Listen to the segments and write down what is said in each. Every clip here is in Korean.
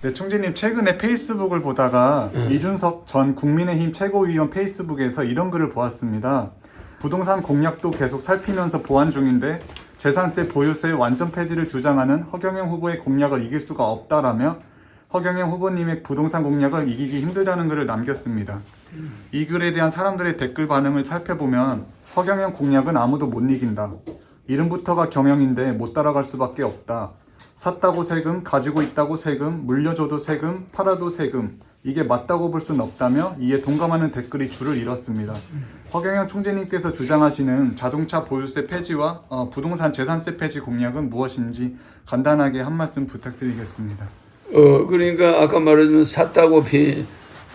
네, 총재님 최근에 페이스북을 보다가 이준석 전 국민의힘 최고위원 페이스북에서 이런 글을 보았습니다. 부동산 공약도 계속 살피면서 보완 중인데 재산세 보유세 완전 폐지를 주장하는 허경영 후보의 공약을 이길 수가 없다라며 허경영 후보님의 부동산 공약을 이기기 힘들다는 글을 남겼습니다. 이 글에 대한 사람들의 댓글 반응을 살펴보면 허경영 공약은 아무도 못 이긴다. 이름부터가 경영인데 못 따라갈 수밖에 없다. 샀다고 세금, 가지고 있다고 세금, 물려줘도 세금, 팔아도 세금. 이게 맞다고 볼 수는 없다며 이에 동감하는 댓글이 줄을 이뤘습니다. 허경영 총재님께서 주장하시는 자동차 보유세 폐지와 부동산 재산세 폐지 공약은 무엇인지 간단하게 한 말씀 부탁드리겠습니다. 그러니까 아까 말했던 샀다고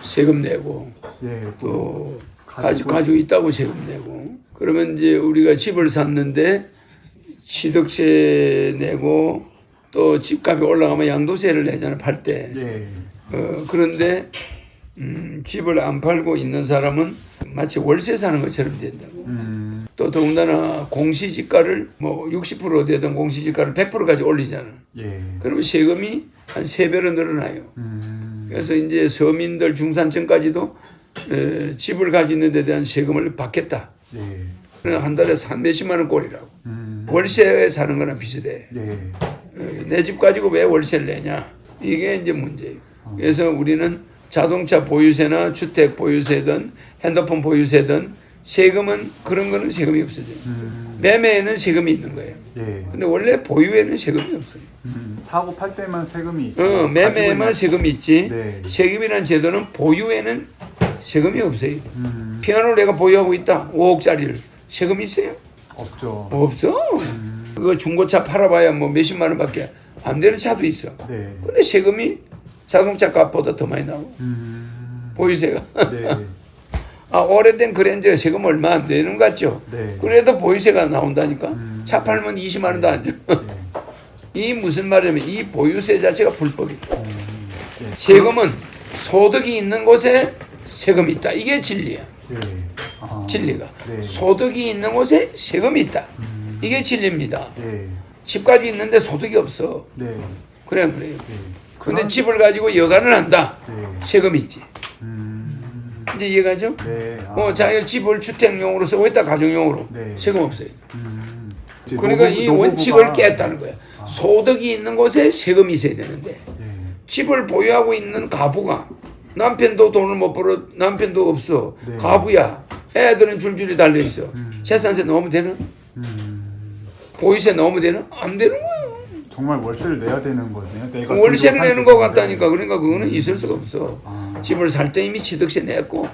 세금 내고, 예, 또 가지고 있다고 세금 내고, 그러면 이제 우리가 집을 샀는데 취득세 내고 또 집값이 올라가면 양도세를 내잖아, 팔 때. 예. 그런데 집을 안 팔고 있는 사람은 마치 월세 사는 것처럼 된다고. 또 더군다나 공시지가를 뭐 60% 되던 공시지가를 100%까지 올리잖아. 예. 그러면 세금이 한 3배로 늘어나요. 그래서 이제 서민들 중산층까지도 집을 가지고 있는 데 대한 세금을 받겠다. 예. 그래서 한 달에 몇십만 원 꼴이라고. 월세에 사는 거랑 비슷해. 예. 내 집 가지고 왜 월세를 내냐. 이게 이제 문제예요. 그래서 우리는 자동차 보유세나 주택 보유세든 핸드폰 보유세든 세금은 그런 거는 세금이 없어져요. 매매에는 세금이 있는 거예요. 예. 근데 원래 보유에는 세금이 없어요. 사고 팔 때만 세금이 있고 매매에만 세금이 있지. 네. 세금이라는 제도는 보유에는 세금이 없어요. 피아노를 내가 보유하고 있다. 5억짜리를. 세금이 있어요? 없죠. 없어. 그거 중고차 팔아봐야 뭐 몇십만 원밖에 안 되는 차도 있어. 네. 근데 세금이 자동차 값보다 더 많이 나와. 보유세가. 네. 오래된 그랜저 세금 얼마 안 되는 것 같죠? 네. 그래도 보유세가 나온다니까? 차 팔면 20만 원도 안 줘. 이 무슨 말이냐면 이 보유세 자체가 불법이다. 세금은 소득이 있는 곳에 세금이 있다. 이게 진리야. 네. 진리가. 네. 소득이 있는 곳에 세금이 있다. 이게 진리입니다. 네. 집까지 있는데 소득이 없어. 네. 그래요. 네. 근데 집을 가지고 여간을 한다. 네. 세금이 있지. 이제 이해가죠? 네. 자기가 집을 주택용으로 쓰고 있다 가정용으로 네. 세금 없어요. 이제 그러니까 이 원칙을 노부부가- 깼다는 거야. 소득이 있는 곳에 세금이 있어야 되는데 네. 집을 보유하고 있는 가부가 남편도 돈을 못 벌어 남편도 없어. 네. 가부야. 애들은 줄줄이 달려 있어. 재산세 넣으면 되나? 보유세 넣으면 되나? 안 되는 거예요. 정말 월세를 내야 되는 거네요. 내가 월세를 들고 내는 산 것 집인데. 같다니까. 그러니까 그거는 있을 수가 없어. 집을 살 때 이미 취득세 냈고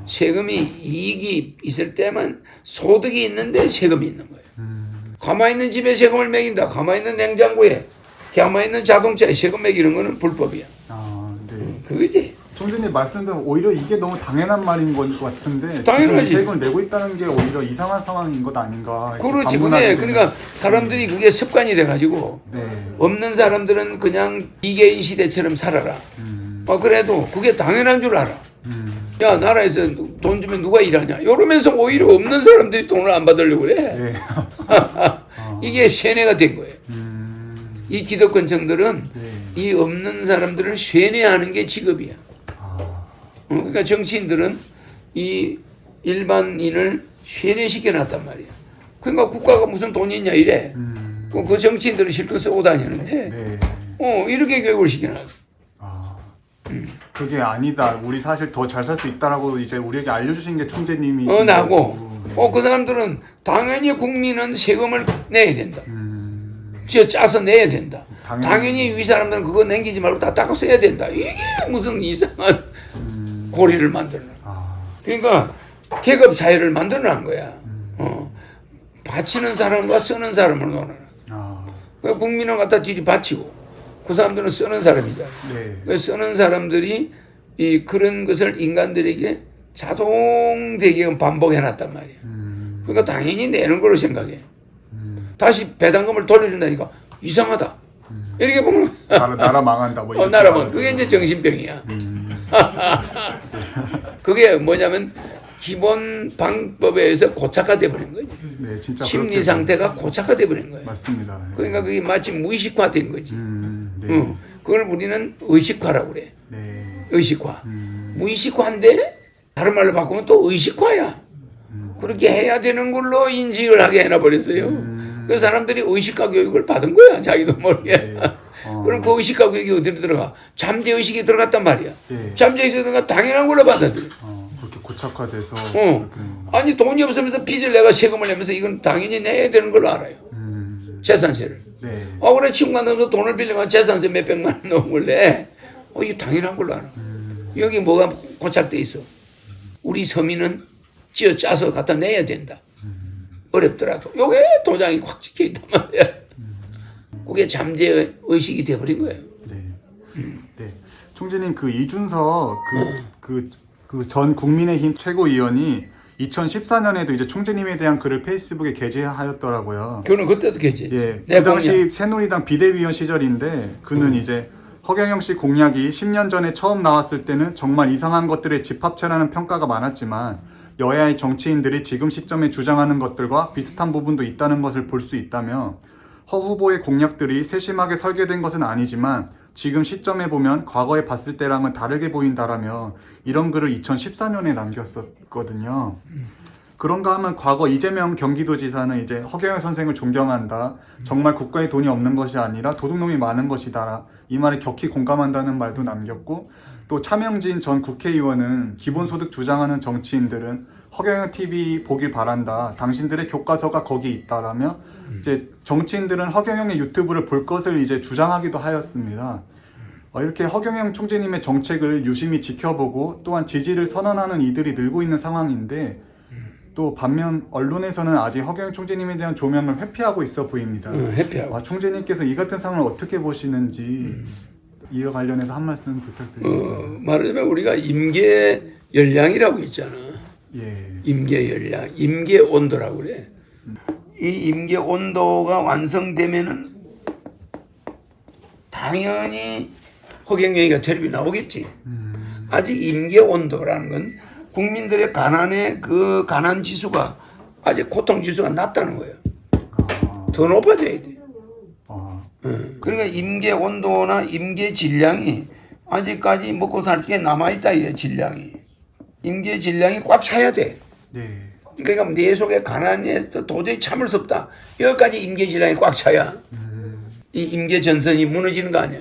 세금이 이익이 있을 때만 소득이 있는데 세금이 있는 거예요. 가만히 있는 집에 세금을 매긴다. 가만히 있는 냉장고에, 가만히 있는 자동차에 세금 매기는 거는 불법이야. 네. 그거지. 총재님 말씀대로 오히려 이게 너무 당연한 말인 것 같은데 당연하지. 지금 이 세금을 내고 있다는 게 오히려 이상한 상황인 것 아닌가. 이렇게 그렇지. 반문하게 근데 되는. 그러니까 사람들이 그게 습관이 돼가지고 네. 없는 사람들은 그냥 기계인 시대처럼 살아라. 그래도 그게 당연한 줄 알아. 야, 나라에서 돈 주면 누가 일하냐? 이러면서 오히려 없는 사람들이 돈을 안 받으려고 그래. 네. 이게 세뇌가 된 거예요. 이 기득권층들은 네. 이 없는 사람들을 세뇌하는 게 직업이야. 그러니까 정치인들은 이 일반인을 세뇌시켜 놨단 말이야. 그러니까 국가가 무슨 돈이 있냐 이래. 그 정치인들은 실컷 쓰고 다니는데 네. 이렇게 교육을 시켜놨어. 그게 아니다. 우리 사실 더 잘 살 수 있다라고 이제 우리에게 알려주신 게 총재님이. 나고 그 사람들은 당연히 국민은 세금을 내야 된다. 짜서 내야 된다. 당연히 위 사람들은 그거 남기지 말고 다 닦아 써야 된다. 이게 무슨 이상한 고리를 만들어. 그러니까 계급 사회를 만들어 놓은 거야. 바치는 사람과 쓰는 사람을 논하는. 그러니까 국민은 갖다 뒤리 바치고 그 사람들은 쓰는 사람이잖아. 네. 그 쓰는 사람들이 그런 것을 인간들에게 자동되게 반복해놨단 말이야. 그러니까 당연히 내는 걸로 생각해. 다시 배당금을 돌려준다니까 이상하다. 이렇게 보면 나라 망한다. 뭐 이렇게 나라면 말하는 그게 이제 정신병이야. 그게 뭐냐면 기본 방법에 의해서 고착화돼 버린 거지. 네, 진짜 심리 그렇게 상태가 고착화돼 버린 거예요. 맞습니다. 네. 그러니까 그게 마치 무의식화된 거지. 네. 그걸 우리는 의식화라고 그래. 네. 의식화. 무의식화인데 다른 말로 바꾸면 또 의식화야. 그렇게 해야 되는 걸로 인식을 하게 해놔버렸어요. 그 사람들이 의식화 교육을 받은 거야. 자기도 모르게. 네. 그럼 그 의식화 교육이 어디로 들어가? 잠재의식이 들어갔단 말이야. 예. 잠재의식이 들어가 당연한 걸로 받아들여. 그렇게 고착화돼서 어. 아니 돈이 없으면서 빚을 내가 세금을 내면서 이건 당연히 내야 되는 걸로 알아요. 재산세를. 네. 그래 친구가 너도 돈을 빌리면 재산세 몇백만 원 넣은 걸 내. 이게 당연한 걸로 알아. 여기 뭐가 고착돼 있어. 우리 서민은 쥐어 짜서 갖다 내야 된다. 어렵더라도. 요게 도장이 확 찍혀 있단 말이야. 그게 잠재 의식이 돼버린 거예요. 네. 네. 총재님 그 이준석 그 전 국민의힘 최고위원이 2014년에도 이제 총재님에 대한 글을 페이스북에 게재하였더라고요. 그는 그때도 계지. 예. 그 당시 새누리당 비대위원 시절인데 그는 이제 허경영 씨 공약이 10년 전에 처음 나왔을 때는 정말 이상한 것들의 집합체라는 평가가 많았지만 여야의 정치인들이 지금 시점에 주장하는 것들과 비슷한 부분도 있다는 것을 볼 수 있다며 허 후보의 공약들이 세심하게 설계된 것은 아니지만 지금 시점에 보면 과거에 봤을 때랑은 다르게 보인다라며 이런 글을 2014년에 남겼었거든요. 그런가 하면 과거 이재명 경기도지사는 이제 허경영 선생을 존경한다. 정말 국가에 돈이 없는 것이 아니라 도둑놈이 많은 것이다. 이 말에 격히 공감한다는 말도 남겼고 또 차명진 전 국회의원은 기본소득 주장하는 정치인들은 허경영 TV 보길 바란다. 당신들의 교과서가 거기 있다라며 이제 정치인들은 허경영의 유튜브를 볼 것을 이제 주장하기도 하였습니다. 이렇게 허경영 총재님의 정책을 유심히 지켜보고 또한 지지를 선언하는 이들이 늘고 있는 상황인데 또 반면 언론에서는 아직 허경영 총재님에 대한 조명을 회피하고 있어 보입니다. 회피하고. 총재님께서 이 같은 상황을 어떻게 보시는지 이와 관련해서 한 말씀 부탁드리겠습니다. 말하자면 우리가 임계 열량이라고 있잖아. 예. 임계 열량, 임계 온도라고 그래. 이 임계 온도가 완성되면은 당연히 허경영이가 텔레비 나오겠지. 아직 임계 온도라는 건 국민들의 가난의 그 가난 지수가 아직 고통 지수가 낮다는 거예요. 더 높아져야 돼. 그러니까 임계 온도나 임계 질량이 아직까지 먹고 살 게 남아있다, 이 질량이. 임계 질량이 꽉 차야 돼. 네. 그러니까 내 속에 가난에 도저히 참을 수 없다. 여기까지 임계 질량이 꽉 차야 이 임계 전선이 무너지는 거 아니야.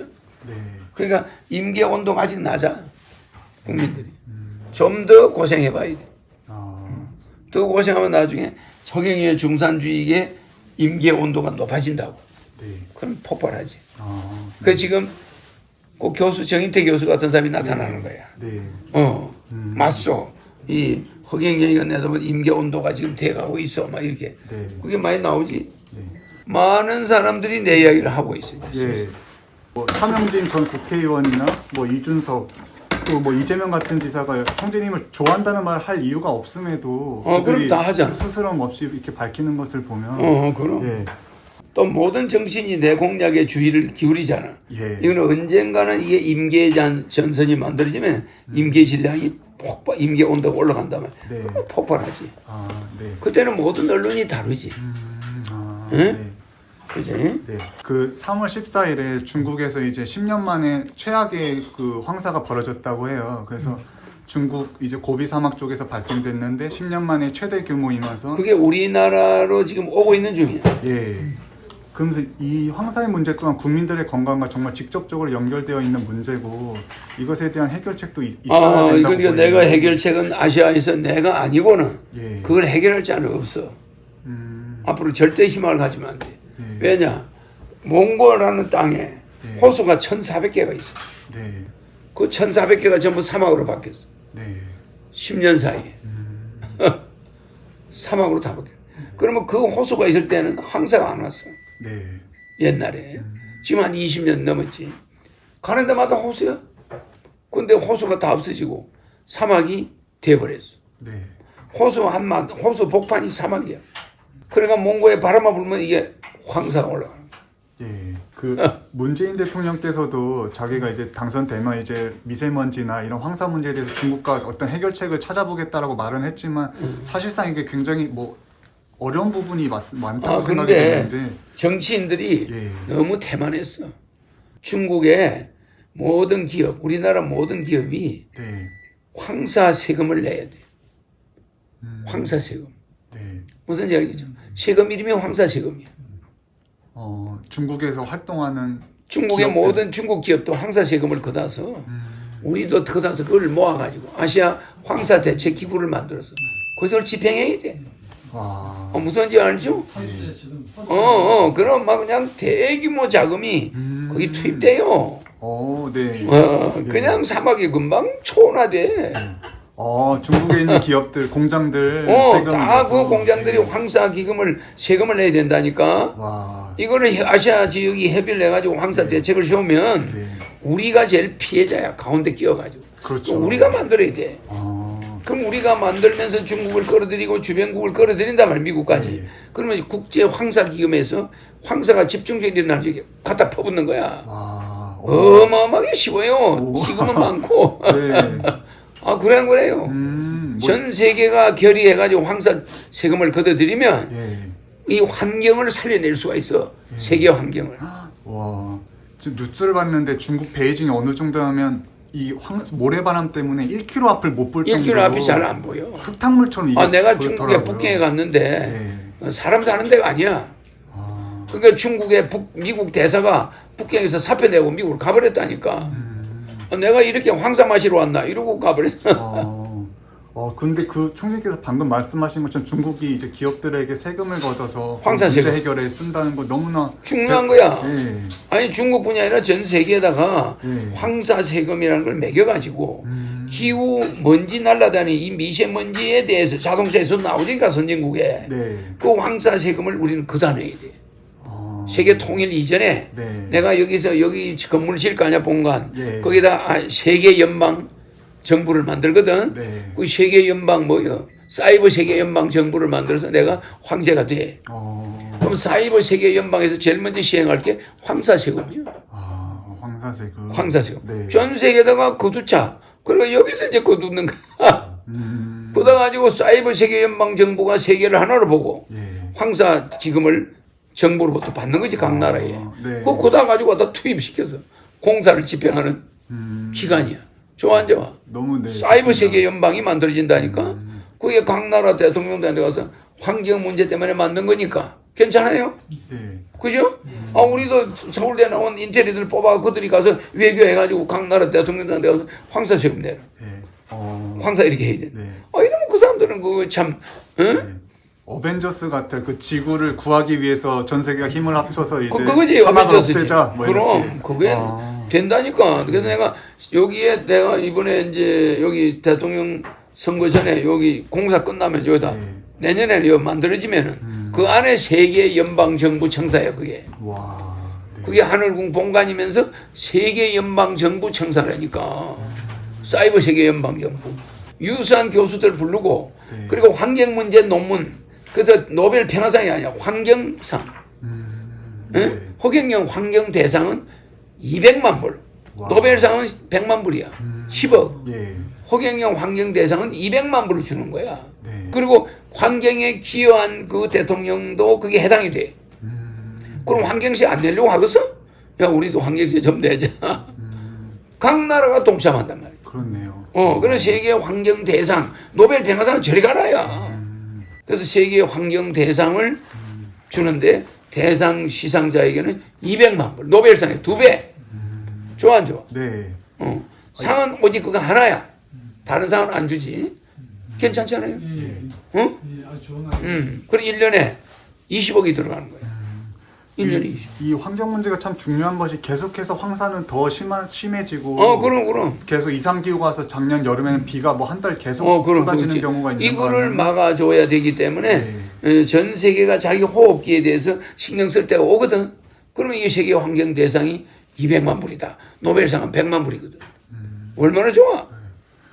네. 그러니까 임계 온도가 아직 낮아. 국민들이. 좀 더 고생해봐야 돼. 더 고생하면 나중에 허경영의 중산주의의 임계 온도가 높아진다고. 네. 그럼 폭발하지. 그 지금 그 교수 정인태 교수 같은 사람이 나타나는 거야. 네. 맞소. 이 허경영이가 내다보면 임계 온도가 지금 돼가고 있어. 막 이렇게. 네. 그게 많이 나오지. 네. 많은 사람들이 내 이야기를 하고 있어요. 예. 뭐 차명진 전 국회의원이나 뭐 이준석 또 뭐 이재명 같은 지사가 총재님을 좋아한다는 말 할 이유가 없음에도 그럼 다 하잖아. 스스럼 없이 이렇게 밝히는 것을 보면 그럼. 예. 또 모든 정치인이 내 공약에 주의를 기울이잖아. 예. 이거는 언젠가는 이게 임계 전선이 만들어지면 임계 질량이 임계 온도가 올라간다면 네. 폭발하지. 네. 그때는 모든 언론이 다르지. 응? 네. 그지? 네. 그 3월 14일에 중국에서 이제 10년 만에 최악의 그 황사가 벌어졌다고 해요. 그래서 중국 이제 고비 사막 쪽에서 발생됐는데 10년 만에 최대 규모이면서 그게 우리나라로 지금 오고 있는 중이야. 예. 그러면서 이 황사의 문제 또한 국민들의 건강과 정말 직접적으로 연결되어 있는 문제고 이것에 대한 해결책도 있어야 된다고 그러니까 내가 해결책은 아시아에서 내가 아니고는 예. 그걸 해결할 자는 없어. 앞으로 절대 희망을 가지면 안 돼. 왜냐? 몽골이라는 땅에 호수가 1,400개가 있어. 네. 그 1,400개가 전부 사막으로 바뀌었어. 네. 10년 사이에. 사막으로 다 바뀌었어. 그러면 그 호수가 있을 때는 황사가 안 왔어. 네. 옛날에. 지금 한 20년 넘었지. 가는 데마다 호수야. 근데 호수가 다 없어지고 사막이 돼버렸어. 네. 호수 복판이 사막이야. 그러니까 몽고에 바람만 불면 이게 황사가 올라가는 거야. 예. 그 문재인 대통령께서도 자기가 이제 당선되면 이제 미세먼지나 이런 황사 문제에 대해서 중국과 어떤 해결책을 찾아보겠다라고 말은 했지만 사실상 이게 굉장히 뭐 어려운 부분이 많다고 생각이 근데 드는데 정치인들이 너무 태만했어. 중국의 모든 기업, 우리나라 모든 기업이 네. 황사 세금을 내야 돼. 황사 세금. 네. 무슨 이야기죠? 세금 이름이 황사 세금이야. 중국에서 활동하는 중국의 기업들. 모든 중국 기업도 황사 세금을 걷어서 우리도 걷어서 그걸 모아가지고 아시아 황사 대책 기구를 만들어서 그것을 집행해야 돼. 와. 무슨지 알죠? 그럼 막 그냥 대규모 자금이 거기 투입돼요. 네. 그냥 사막이 금방 초원화돼. 중국에 있는 기업들, 공장들 다 그 공장들이 황사 세금을 내야 된다니까. 와. 이거를 아시아 지역이 협의를 해가지고 황사 대책을 세우면 네. 우리가 제일 피해자야. 가운데 끼어가지고. 그렇죠. 또 우리가 만들어야 돼. 그럼 우리가 만들면서 중국을 끌어들이고 주변국을 끌어들인단 말이야. 미국까지. 네. 그러면 국제 황사 기금에서 황사가 집중적으로 일어나는 게 갖다 퍼붓는 거야. 와. 어마어마하게 쉬워요. 기금은 많고. 네. 그래 안 그래요? 전 세계가 결의해가지고 황사 세금을 걷어들이면 예. 이 환경을 살려낼 수가 있어. 세계 환경을. 와. 지금 뉴스를 봤는데 중국 베이징이 어느 정도냐면 이 모래바람 때문에 1km 앞을 못 볼 정도로 1km 앞이 잘 안 보여. 흙탕물처럼 이게 내가 보였더라고요. 중국에 북경에 갔는데 사람 사는 데가 아니야. 그러니까 중국의 미국 대사가 북경에서 사표 내고 미국으로 가버렸다니까. 내가 이렇게 황사 마시러 왔나 이러고 가버렸어. 근데 그 총리께서 방금 말씀하신 것처럼 중국이 이제 기업들에게 세금을 걷어서 황사 문제 세금. 해결에 쓴다는 거 너무나 중요한 거야. 예. 아니 중국뿐이 아니라 전 세계에다가 예. 황사 세금이라는 걸 매겨가지고 기후 먼지 날아다니는 이 미세먼지에 대해서 자동차에서 나오니까 선진국에 네. 그 황사 세금을 우리는 걷어내야 돼. 세계 통일 이전에 네. 내가 여기 건물 질 거 아니야 본관 예. 거기다 세계 연방 정부를 만들거든. 네. 그 세계 연방 사이버 세계 연방 정부를 만들어서 내가 황제가 돼. 그럼 사이버 세계 연방에서 제일 먼저 시행할 게 황사 세금이야. 황사 세금. 황사 세금. 네. 전 세계에다가 거두자. 그러니까 여기서 이제 거두는 거야. 그래가지고 사이버 세계 연방 정부가 세계를 하나로 보고 예. 황사 기금을 정부로부터 받는 거지 각 나라에. 네. 그거 거다 가지고 다 투입시켜서 공사를 집행하는 기관이야. 좋아 안 좋아? 너무 네. 사이버 세계 연방이 만들어진다니까. 그게 각 나라 대통령들한테 가서 환경 문제 때문에 만든 거니까 괜찮아요? 예. 그죠? 우리도 서울대 나온 인테리들 뽑아 그들이 가서 외교해가지고 각 나라 대통령들한테 가서 황사 세금 내라. 예. 황사 이렇게 해야 돼. 네. 이러면 그 사람들은 그거 참, 응? 네. 어벤져스 같아. 그 지구를 구하기 위해서 전 세계가 힘을 합쳐서 이제 그거지 사막을 어벤져스지. 없애자. 뭐 그럼 이렇게. 그게 된다니까. 그래서 내가 이번에 이제 여기 대통령 선거 전에 여기 공사 끝나면 여기다 내년에 여기 만들어지면은 그 안에 세계 연방 정부 청사야 그게. 와. 네. 그게 하늘궁 본관이면서 세계 연방 정부 청사라니까. 사이버 세계 연방 정부. 유수한 교수들 부르고 그리고 환경 문제 논문. 그래서 노벨 평화상이 아니야. 환경상. 응? 허경영 환경 대상은 200만 불. 와. 노벨상은 100만 불이야. 10억. 예. 허경영 환경 대상은 200만 불을 주는 거야. 네. 그리고 환경에 기여한 그 대통령도 그게 해당이 돼. 그럼 환경세 안 내려고 하겠어? 야, 우리도 환경세 좀 내자. 각 나라가 동참한단 말이야. 그렇네요. 그래서 세계 환경 대상, 노벨 평화상은 저리 가라야. 그래서 세계 환경 대상을 주는데 대상 시상자에게는 200만 불, 노벨상의 2배. 좋아 안 좋아? 네. 상은 오직 그거 하나야. 다른 상은 안 주지. 괜찮잖아요. 응? 그래 1년에 20억이 들어가는 거야. 1년에 20억. 이 환경 문제가 참 중요한 것이 계속해서 황사는 더 심해지고 그럼. 계속 이상기후가 와서 작년 여름에는 비가 뭐 한 달 계속 쏟아지는 그렇지. 경우가 있는 이거를 거는 막아줘야 되기 때문에 전 세계가 자기 호흡기에 대해서 신경 쓸 때가 오거든. 그러면 이 세계 환경 대상이 200만 불이다. 노벨상은 100만 불이거든. 얼마나 좋아?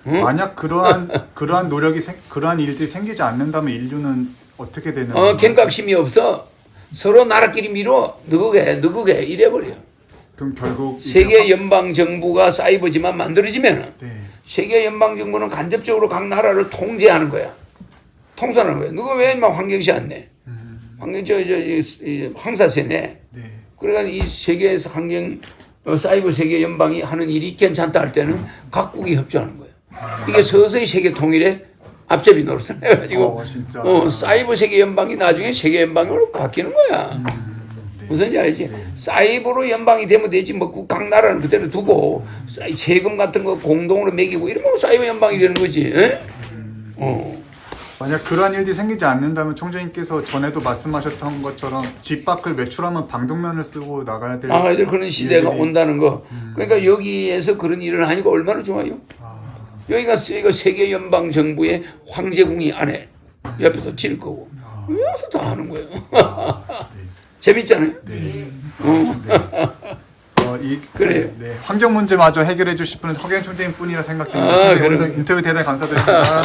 만약 그러한 노력이 그러한 일들이 생기지 않는다면 인류는 어떻게 되는? 경각심이 없어. 서로 나라끼리 밀어. 너그게 이래버려. 그럼 결국 세계 연방 정부가 사이버지만 만들어지면 네. 세계 연방 정부는 간접적으로 각 나라를 통제하는 거야. 통솔하는 거야. 너가 왜 막 환경세 안 내? 환경세 황사세 내. 네. 그러니까 이 세계에서 환경 사이버 세계 연방이 하는 일이 괜찮다 할 때는 각국이 협조하는 거예요. 이게 서서히 세계 통일에 앞잡이 노릇을 해가지고 진짜. 사이버 세계 연방이 나중에 세계 연방으로 바뀌는 거야. 무슨지 알지? 사이버로 연방이 되면 되지 뭐 각 나라는 그대로 두고 세금 같은 거 공동으로 매기고 이러면 사이버 연방이 되는 거지. 만약 그러한 일이 생기지 않는다면 총재님께서 전에도 말씀하셨던 것처럼 집 밖을 외출하면 방독면을 쓰고 나가야 될 그런 시대가 일들이- 온다는 거. 그러니까 여기에서 그런 일을 하니까 얼마나 좋아요. 여기가 세계 연방 정부의 황제궁이 안에 옆에서 질 거고 여기서 다 하는 거예요. 재밌잖아요. 그래요. 환경 문제마저 해결해 주실 분은 허경 총재님 뿐이라 생각됩니다. 그럼. 오늘 인터뷰 대단히 감사드립니다.